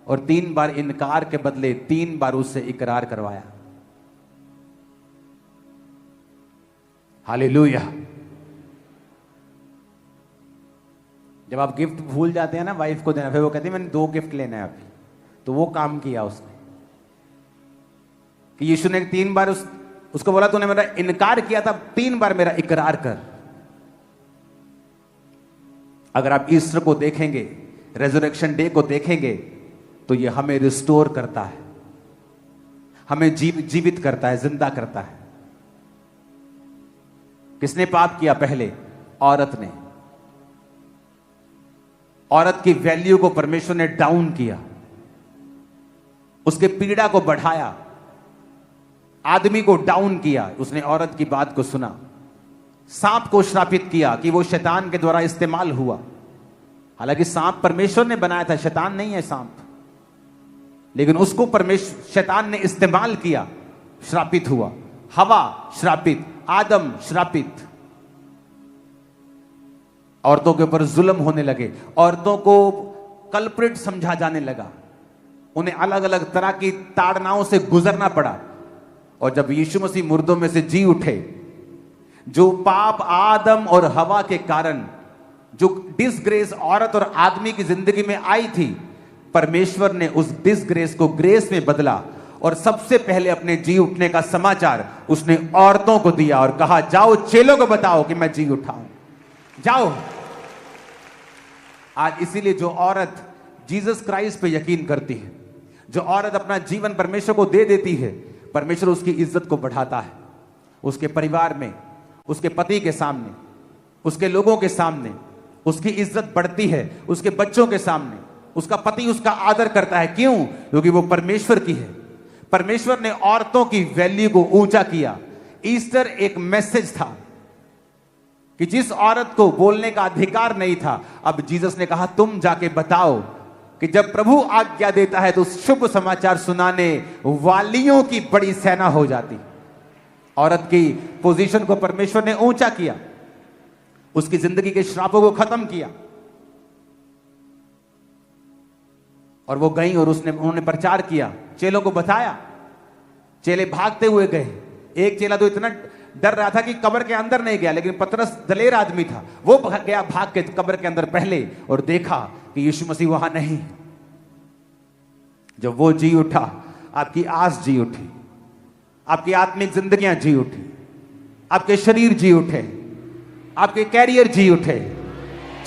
और 3 बार इनकार के बदले 3 बार उससे इकरार करवाया। हालेलुया। जब आप गिफ्ट भूल जाते हैं ना वाइफ को देना, फिर वो कहती है मैंने 2 गिफ्ट लेना है अभी, तो वो काम किया उसने कि यीशु ने 3 बार उसको बोला तूने मेरा इनकार किया था, 3 बार मेरा इकरार कर। अगर आप ईस्टर को देखेंगे, रेजरेक्शन डे को देखेंगे, तो ये हमें रिस्टोर करता है, हमें जीवित करता है, जिंदा करता है। किसने पाप किया पहले? औरत ने। औरत की वैल्यू को परमेश्वर ने डाउन किया, उसके पीड़ा को बढ़ाया, आदमी को डाउन किया। उसने औरत की बात को सुना, सांप को श्रापित किया कि वो शैतान के द्वारा इस्तेमाल हुआ। हालांकि सांप परमेश्वर ने बनाया था, शैतान नहीं है सांप, लेकिन उसको शैतान ने इस्तेमाल किया, श्रापित हुआ। हवा श्रापित, आदम श्रापित। औरतों के ऊपर जुल्म होने लगे, औरतों को कल्प्रिट समझा जाने लगा, उन्हें अलग अलग तरह की ताड़नाओं से गुजरना पड़ा। और जब यीशु मसीह मुर्दों में से जी उठे, जो पाप आदम और हवा के कारण, जो डिसग्रेस औरत और आदमी की जिंदगी में आई थी, परमेश्वर ने उस डिसग्रेस को ग्रेस में बदला और सबसे पहले अपने जी उठने का समाचार उसने औरतों को दिया और कहा, जाओ चेलों को बताओ कि मैं जी उठा हूं, जाओ। आज इसीलिए जो औरत जीसस क्राइस्ट पे यकीन करती है, जो औरत अपना जीवन परमेश्वर को दे देती है, परमेश्वर उसकी इज्जत को बढ़ाता है। उसके परिवार में, उसके पति के सामने, उसके लोगों के सामने उसकी इज्जत बढ़ती है, उसके बच्चों के सामने उसका पति उसका आदर करता है। क्यों? क्योंकि वो परमेश्वर की है। परमेश्वर ने औरतों की वैल्यू को ऊंचा किया। ईस्टर एक मैसेज था कि जिस औरत को बोलने का अधिकार नहीं था, अब जीसस ने कहा तुम जाके बताओ कि जब प्रभु आज्ञा देता है तो शुभ समाचार सुनाने वालियों की बड़ी सेना हो जाती। औरत की पोजीशन को परमेश्वर ने ऊंचा किया, उसकी जिंदगी के श्रापों को खत्म किया। और वो गई और उन्होंने प्रचार किया, चेलों को बताया। चेले भागते हुए गए। एक चेला तो इतना डर रहा था कि कब्र के अंदर नहीं गया, लेकिन पतरस दलेर आदमी था, वो गया भाग के कब्र के अंदर पहले और देखा कि यीशु मसीह वहां नहीं। जब वो जी उठा, आपकी आस जी उठी, आपकी आत्मिक जिंदगियां जी उठी, आपके शरीर जी उठे, आपके कैरियर जी उठे।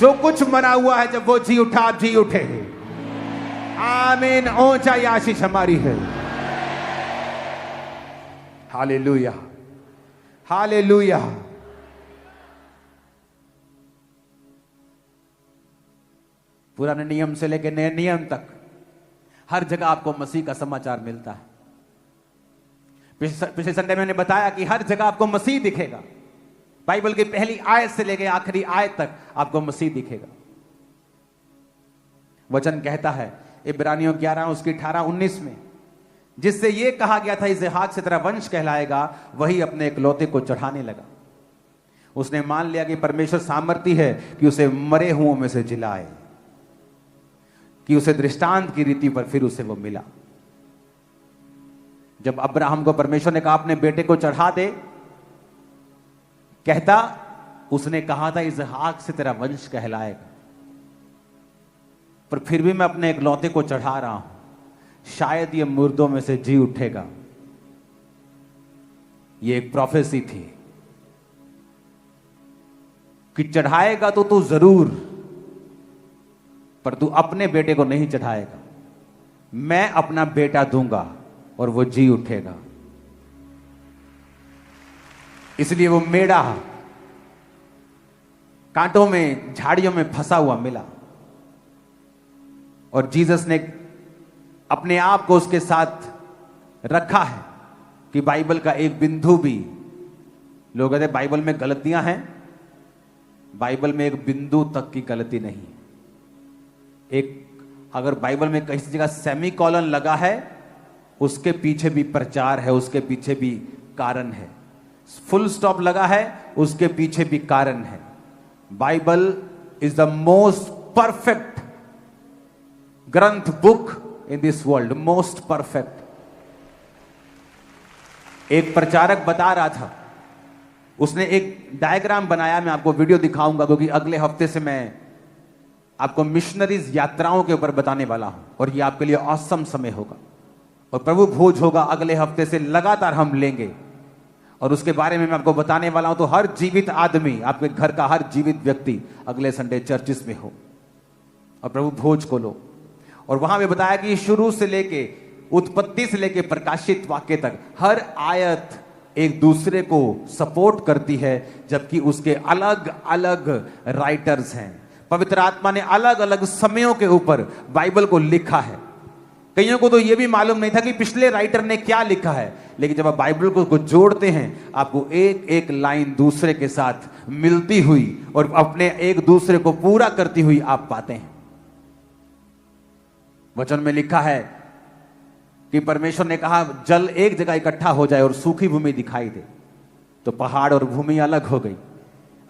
जो कुछ मना हुआ है, जब वो जी उठा, आप जी उठे। आमीन। ऊंचा आशीष हमारी है। Hallelujah, hallelujah. पुराने नियम से लेकर नए नियम तक हर जगह आपको मसीह का समाचार मिलता है। पिछले संडे मैंने बताया कि हर जगह आपको मसीह दिखेगा। बाइबल की पहली आयत से लेकर आखिरी आयत तक आपको मसीह दिखेगा। वचन कहता है इब्रानियों 11 उसकी 18-19 में, जिससे यह कहा गया था इसहाक से तेरा वंश कहलाएगा, वही अपने इकलौते को चढ़ाने लगा। उसने मान लिया कि परमेश्वर सामर्थी है कि उसे मरे हुओं में से जिलाए, कि उसे दृष्टांत की रीति पर फिर उसे वो मिला। जब अब्राहम को परमेश्वर ने कहा अपने बेटे को चढ़ा दे, कहता उसने कहा था इसहाक से तेरा वंश कहलाएगा, पर फिर भी मैं अपने इकलौते को चढ़ा रहा हूं, शायद ये मुर्दों में से जी उठेगा। ये एक प्रोफेसी थी कि चढ़ाएगा तो तू जरूर, पर तू अपने बेटे को नहीं चढ़ाएगा, मैं अपना बेटा दूंगा और वो जी उठेगा। इसलिए वो मेढ़ा कांटों में, झाड़ियों में फंसा हुआ मिला और जीसस ने अपने आप को उसके साथ रखा है कि बाइबल का एक बिंदु भी, लोग कहते हैं बाइबल में गलतियां हैं, बाइबल में एक बिंदु तक की गलती नहीं। एक अगर बाइबल में किसी जगह सेमी कॉलन लगा है, उसके पीछे भी प्रचार है, उसके पीछे भी कारण है। फुल स्टॉप लगा है, उसके पीछे भी कारण है। Bible is the most perfect ग्रंथ, book in this world, most perfect. एक प्रचारक बता रहा था, उसने एक डायग्राम बनाया, मैं आपको वीडियो दिखाऊंगा क्योंकि अगले हफ्ते से मैं आपको मिशनरीज यात्राओं के ऊपर बताने वाला हूं और ये आपके लिए ऑसम समय होगा और प्रभु भोज होगा अगले हफ्ते से लगातार हम लेंगे। और उसके बारे में मैं आपको बताने वाला हूं। तो हर जीवित आदमी, आपके घर का हर जीवित व्यक्ति अगले संडे चर्चिस में हो और प्रभु भोज को लो। और वहां में बताया कि शुरू से लेके उत्पत्ति से लेके प्रकाशित वाक्य तक हर आयत एक दूसरे को सपोर्ट करती है, जबकि उसके अलग अलग राइटर्स हैं। पवित्र आत्मा ने अलग अलग समयों के ऊपर बाइबल को लिखा है। कईयों को तो यह भी मालूम नहीं था कि पिछले राइटर ने क्या लिखा है, लेकिन जब आप बाइबल को जोड़ते हैं, आपको एक एक लाइन दूसरे के साथ मिलती हुई और अपने एक दूसरे को पूरा करती हुई आप पाते हैं। वचन में लिखा है कि परमेश्वर ने कहा जल एक जगह इकट्ठा हो जाए और सूखी भूमि दिखाई दे, तो पहाड़ और भूमि अलग हो गई।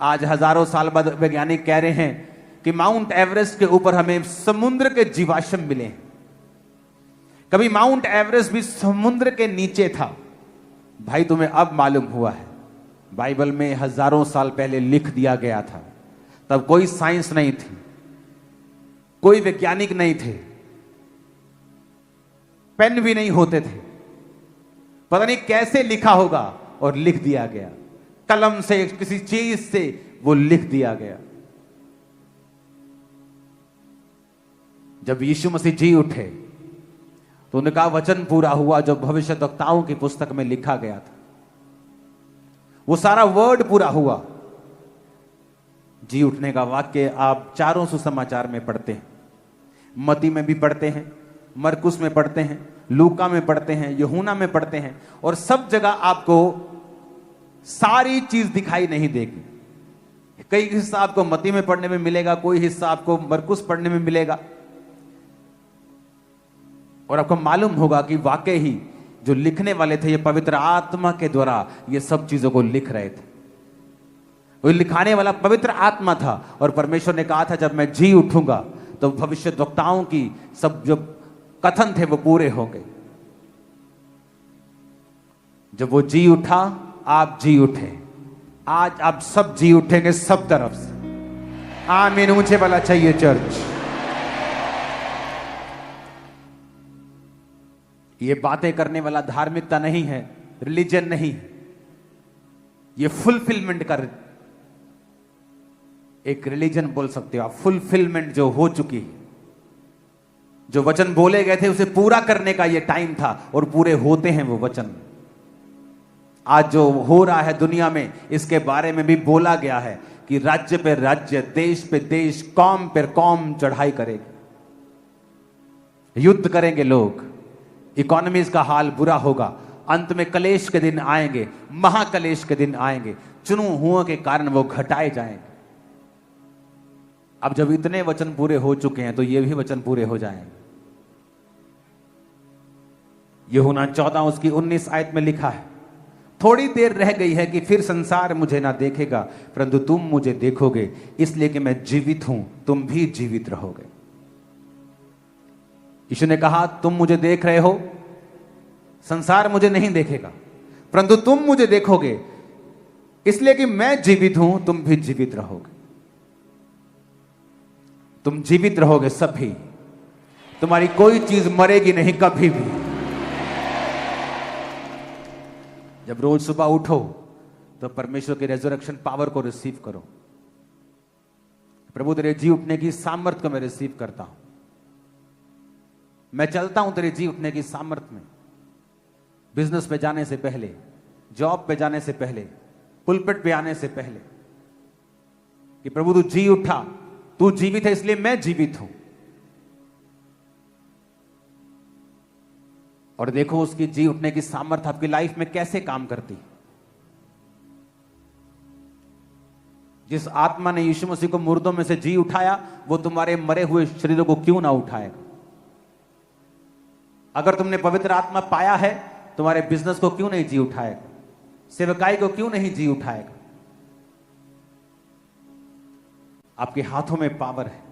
आज हजारों साल बाद वैज्ञानिक कह रहे हैं कि माउंट एवरेस्ट के ऊपर हमें समुद्र के जीवाश्म मिले हैं। कभी माउंट एवरेस्ट भी समुद्र के नीचे था। भाई तुम्हें अब मालूम हुआ है, बाइबल में हजारों साल पहले लिख दिया गया था। तब कोई साइंस नहीं थी, कोई वैज्ञानिक नहीं थे, पेन भी नहीं होते थे। पता नहीं कैसे लिखा होगा और लिख दिया गया, कलम से, किसी चीज से वो लिख दिया गया। जब यीशु मसीह जी उठे तो उन्होंने कहा वचन पूरा हुआ जो भविष्यद्वक्ताओं की पुस्तक में लिखा गया था। वो सारा वर्ड पूरा हुआ। जी उठने का वाक्य आप चारों सुसमाचार में पढ़ते हैं, मती में भी पढ़ते हैं, मरकुस में पढ़ते हैं, लूका में पढ़ते हैं, यूहन्ना में पढ़ते हैं, और सब जगह आपको सारी चीज दिखाई नहीं देगी। कई हिस्सा आपको मती में पढ़ने में मिलेगा, कोई हिस्सा आपको मरकुस पढ़ने में मिलेगा, और आपको मालूम होगा कि वाकई ही जो लिखने वाले थे ये पवित्र आत्मा के द्वारा ये सब चीजों को लिख रहे थे। वो लिखाने वाला पवित्र आत्मा था, और परमेश्वर ने कहा था जब मैं जी उठूंगा तो भविष्यद्वक्ताओं की सब जो कथन थे वो पूरे होंगे। जब वो जी उठा, आप जी उठे। आज आप सब जी उठेंगे सब तरफ से। आमीन ऊंचे वाला चाहिए चर्च। ये बातें करने वाला धार्मिकता नहीं है, रिलीजन नहीं है, ये फुलफिलमेंट का एक रिलीजन बोल सकते हो आप। फुलफिलमेंट जो हो चुकी है, जो वचन बोले गए थे उसे पूरा करने का ये टाइम था, और पूरे होते हैं वो वचन। आज जो हो रहा है दुनिया में, इसके बारे में भी बोला गया है कि राज्य पे राज्य, देश पे देश, कौम पे कौम चढ़ाई करेगी, युद्ध करेंगे लोग, इकोनॉमीज का हाल बुरा होगा, अंत में कलेश के दिन आएंगे, महाकलेश के दिन आएंगे, चुनु हुओं के कारण वो घटाए जाएंगे। अब जब इतने वचन पूरे हो चुके हैं तो ये भी वचन पूरे हो जाएंगे। यूहन्ना 14 उसकी 19 आयत में लिखा है, थोड़ी देर रह गई है कि फिर संसार मुझे ना देखेगा, परंतु तुम मुझे देखोगे, इसलिए कि मैं जीवित हूं, तुम भी जीवित रहोगे। यीशु ने कहा तुम मुझे देख रहे हो, संसार मुझे नहीं देखेगा, परंतु तुम मुझे देखोगे, इसलिए कि मैं जीवित हूं, तुम भी जीवित रहोगे। तुम जीवित रहोगे सभी, तुम्हारी कोई चीज मरेगी नहीं कभी भी। जब रोज सुबह उठो तो परमेश्वर की रेजरेक्शन पावर को रिसीव करो। प्रभु तेरे जी उठने की सामर्थ्य को मैं रिसीव करता हूं। मैं चलता हूं तेरे जी उठने की सामर्थ्य में। बिजनेस पे जाने से पहले, जॉब पे जाने से पहले, पुलपिट पे आने से पहले, कि प्रभु तू जी उठा, तू जीवित है इसलिए मैं जीवित हूं। और देखो उसकी जी उठने की सामर्थ्य आपकी लाइफ में कैसे काम करती। जिस आत्मा ने यीशु मसीह को मुर्दों में से जी उठाया, वो तुम्हारे मरे हुए शरीरों को क्यों ना उठाएगा। अगर तुमने पवित्र आत्मा पाया है, तुम्हारे बिजनेस को क्यों नहीं जी उठाएगा, सेवकाई को क्यों नहीं जी उठाएगा। आपके हाथों में पावर है।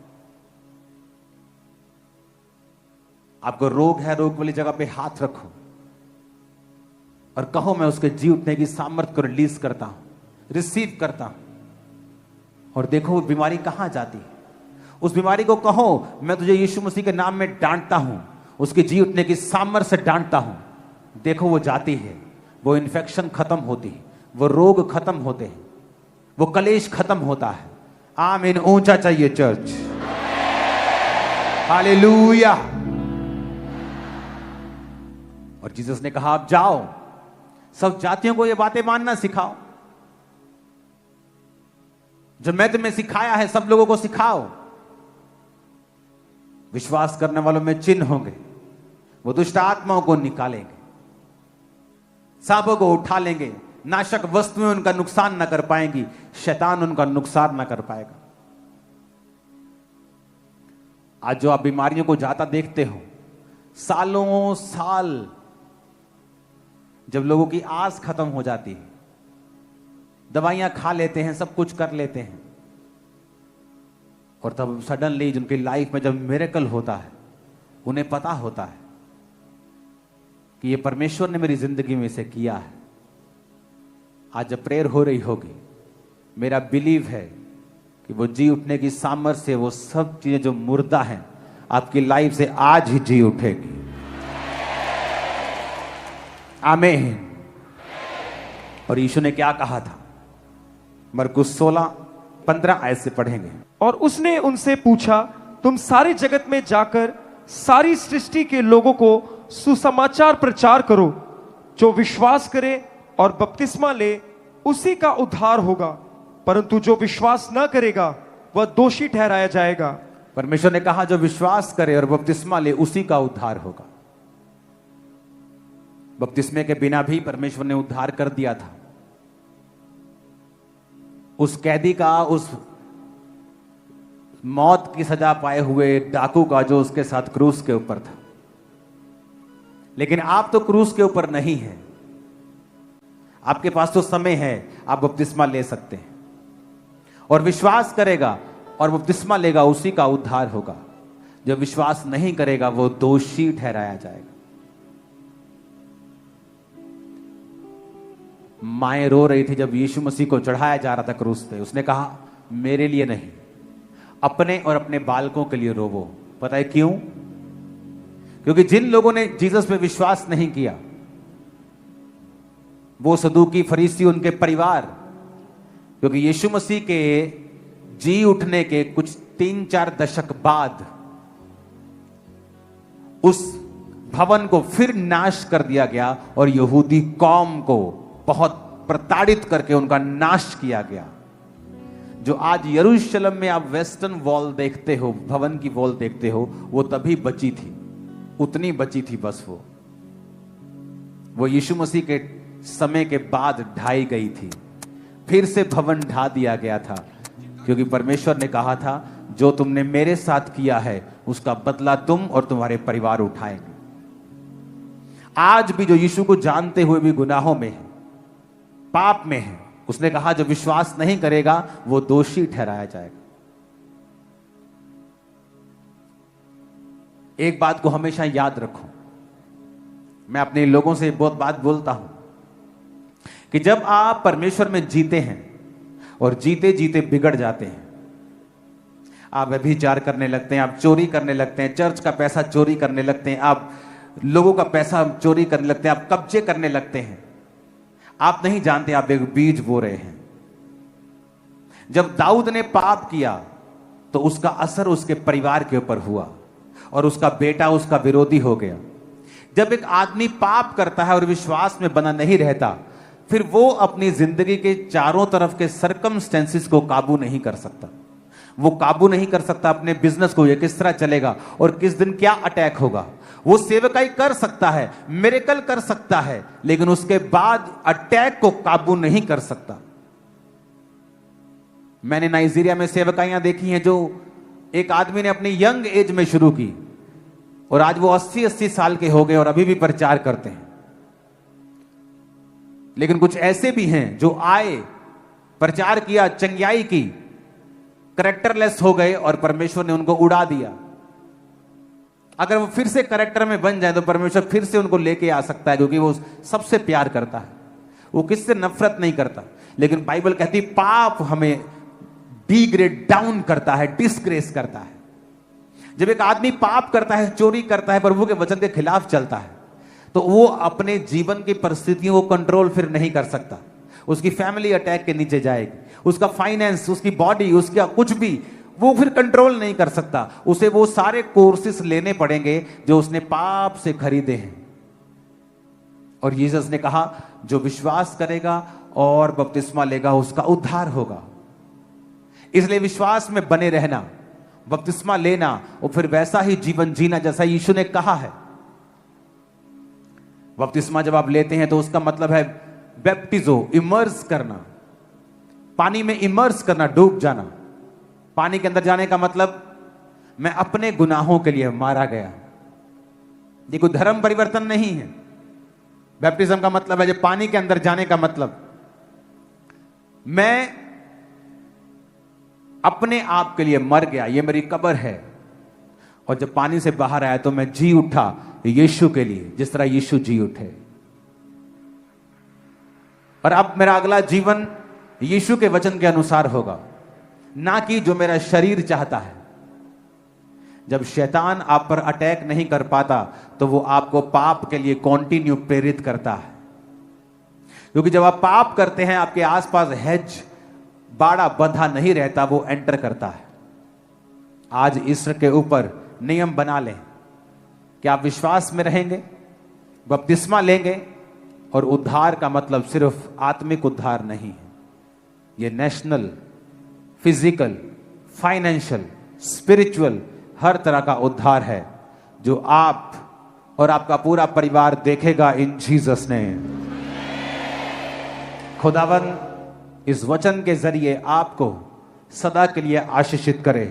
आपको रोग है, रोग वाली जगह पे हाथ रखो और कहो मैं उसके जी उठने की सामर्थ्य को रिलीज करता हूं, रिसीव करता हूं। और देखो वो बीमारी कहां जाती है। उस बीमारी को कहो मैं तुझे यीशु मसीह के नाम में डांटता हूं, उसके जी उठने की सामर्थ्य से डांटता हूं। देखो वो जाती है, वो इन्फेक्शन खत्म होती है, वो रोग खत्म होते हैं, वो कलेश खत्म होता है। आमीन। ऊंचा चाहिए चर्च। हालेलुया। और जीसस ने कहा आप जाओ, सब जातियों को ये बातें मानना सिखाओ, जो मैं तुम्हें सिखाया है सब लोगों को सिखाओ। विश्वास करने वालों में चिन्ह होंगे, वो दुष्ट आत्माओं को निकालेंगे, सांपों को उठा लेंगे, नाशक वस्तुएं उनका नुकसान न कर पाएंगी, शैतान उनका नुकसान न कर पाएगा। आज जो आप बीमारियों को जाता देखते हो, सालों साल जब लोगों की आस खत्म हो जाती है, दवाइयां खा लेते हैं, सब कुछ कर लेते हैं, और तब सडनली जिनकी लाइफ में जब मिरेकल होता है, उन्हें पता होता है कि ये परमेश्वर ने मेरी जिंदगी में इसे किया है। आज जब प्रेयर हो रही होगी, मेरा बिलीव है कि वो जी उठने की सामर्थ्य से वो सब चीजें जो मुर्दा हैं आपकी लाइफ से आज ही जी उठेगी। आमीन। और यीशु ने क्या कहा था? मरकुस 16:15 आयत से पढ़ेंगे। और उसने उनसे पूछा, तुम सारे जगत में जाकर सारी सृष्टि के लोगों को सुसमाचार प्रचार करो। जो विश्वास करे और बपतिस्मा ले उसी का उद्धार होगा, परंतु जो विश्वास न करेगा वह दोषी ठहराया जाएगा। परमेश्वर ने कहा जो विश्वास करे और बपतिस्मा ले उसी का उद्धार होगा। बपतिस्मे के बिना भी परमेश्वर ने उद्धार कर दिया था। उस कैदी का, उस मौत की सजा पाए हुए डाकू का जो उसके साथ क्रूस के ऊपर था। लेकिन आप तो क्रूस के ऊपर नहीं है, आपके पास तो समय है, आप बपतिस्मा ले सकते हैं। और विश्वास करेगा और बपतिस्मा लेगा उसी का उद्धार होगा। जो विश्वास नहीं करेगा वो दोषी ठहराया जाएगा। माएं रो रही थी जब यीशु मसीह को चढ़ाया जा रहा था क्रूस पे। उसने कहा मेरे लिए नहीं, अपने और अपने बालकों के लिए रोवो। पता है क्यों? क्योंकि जिन लोगों ने जीसस पे विश्वास नहीं किया, वो सदूकी, फरीसी, उनके परिवार, क्योंकि यीशु मसीह के जी उठने के कुछ 3-4 दशक बाद उस भवन को फिर नाश कर दिया गया और यहूदी कौम को बहुत प्रताड़ित करके उनका नाश किया गया। जो आज यरूशलेम में आप वेस्टर्न वॉल देखते हो, भवन की वॉल देखते हो, वो तभी बची थी, उतनी बची थी बस। वो यीशु मसीह के समय के बाद ढाई गई थी, फिर से भवन ढा दिया गया था, क्योंकि परमेश्वर ने कहा था जो तुमने मेरे साथ किया है उसका बदला तुम और तुम्हारे परिवार उठाएंगे। आज भी जो यीशु को जानते हुए भी गुनाहों में है, पाप में है, उसने कहा जो विश्वास नहीं करेगा वो दोषी ठहराया जाएगा। एक बात को हमेशा याद रखो, मैं अपने लोगों से बहुत बात बोलता हूं कि जब आप परमेश्वर में जीते हैं और जीते जीते बिगड़ जाते हैं, आप व्यभिचार करने लगते हैं, आप चोरी करने लगते हैं, चर्च का पैसा चोरी करने लगते हैं, आप लोगों का पैसा चोरी करने लगते हैं, आप कब्जे करने लगते हैं, आप नहीं जानते आप एक बीज बो रहे हैं। जब दाऊद ने पाप किया तो उसका असर उसके परिवार के ऊपर हुआ और उसका बेटा उसका विरोधी हो गया। जब एक आदमी पाप करता है और विश्वास में बना नहीं रहता, फिर वो अपनी जिंदगी के चारों तरफ के सर्कमस्टेंसेस को काबू नहीं कर सकता। वो काबू नहीं कर सकता अपने बिजनेस को, ये किस तरह चलेगा और किस दिन क्या अटैक होगा। वो सेवकाई कर सकता है, मिरेकल कर सकता है, लेकिन उसके बाद अटैक को काबू नहीं कर सकता। मैंने नाइजीरिया में सेवकाइयां देखी हैं जो एक आदमी ने अपनी यंग एज में शुरू की और आज वो 80-80 साल के हो गए और अभी भी प्रचार करते हैं। लेकिन कुछ ऐसे भी हैं जो आए, प्रचार किया, चंगियाई की, कैरेक्टरलेस हो गए और परमेश्वर ने उनको उड़ा दिया। अगर वो फिर से कैरेक्टर में बन जाए तो परमेश्वर फिर से उनको लेके आ सकता है, क्योंकि वो सबसे प्यार करता है, वो किससे नफरत नहीं करता। लेकिन बाइबल कहती पाप हमें डिग्रेड डाउन करता है, डिस्ग्रेस करता है। जब एक आदमी पाप करता है, चोरी करता है, प्रभु के वचन के खिलाफ चलता है, तो वो अपने जीवन की परिस्थितियों को कंट्रोल फिर नहीं कर सकता। उसकी फैमिली अटैक के नीचे जाएगी, उसका फाइनेंस, उसकी बॉडी, उसका कुछ भी वो फिर कंट्रोल नहीं कर सकता। उसे वो सारे कोर्सेस लेने पड़ेंगे जो उसने पाप से खरीदे हैं। और यीशु ने कहा जो विश्वास करेगा और बपतिस्मा लेगा उसका उद्धार होगा। इसलिए विश्वास में बने रहना, बपतिस्मा लेना और फिर वैसा ही जीवन जीना जैसा यीशु ने कहा है। बपतिस्मा जब आप लेते हैं तो उसका मतलब है बैप्टिजो, इमर्स करना, पानी में इमर्स करना, डूब जाना। पानी के अंदर जाने का मतलब मैं अपने गुनाहों के लिए मारा गया। ये कोई धर्म परिवर्तन नहीं है। बैप्टिज्म का मतलब है, जब पानी के अंदर जाने का मतलब मैं अपने आप के लिए मर गया, ये मेरी कब्र है, और जब पानी से बाहर आया तो मैं जी उठा यीशु के लिए, जिस तरह यीशु जी उठे। और अब मेरा अगला जीवन यीशु के वचन के अनुसार होगा, ना कि जो मेरा शरीर चाहता है। जब शैतान आप पर अटैक नहीं कर पाता तो वो आपको पाप के लिए कंटिन्यू प्रेरित करता है, क्योंकि जब आप पाप करते हैं आपके आसपास हेज, बाड़ा बंधा नहीं रहता, वो एंटर करता है। आज ईश्वर के ऊपर नियम बना लें कि आप विश्वास में रहेंगे, बपतिस्मा लेंगे, और उद्धार का मतलब सिर्फ आत्मिक उद्धार नहीं है, ये नेशनल, फिजिकल, फाइनेंशियल, स्पिरिचुअल, हर तरह का उद्धार है जो आप और आपका पूरा परिवार देखेगा इन जीसस नेम। खुदावन इस वचन के जरिए आपको सदा के लिए आशीषित करे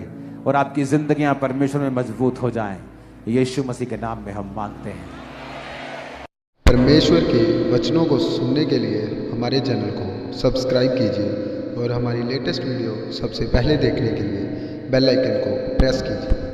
और आपकी जिंदगियां परमेश्वर में मजबूत हो जाएं। यीशु मसीह के नाम में हम मांगते हैं। परमेश्वर के वचनों को सुनने के लिए हमारे चैनल को सब्सक्राइब कीजिए और हमारी लेटेस्ट वीडियो सबसे पहले देखने के लिए बेल आइकन को प्रेस कीजिए।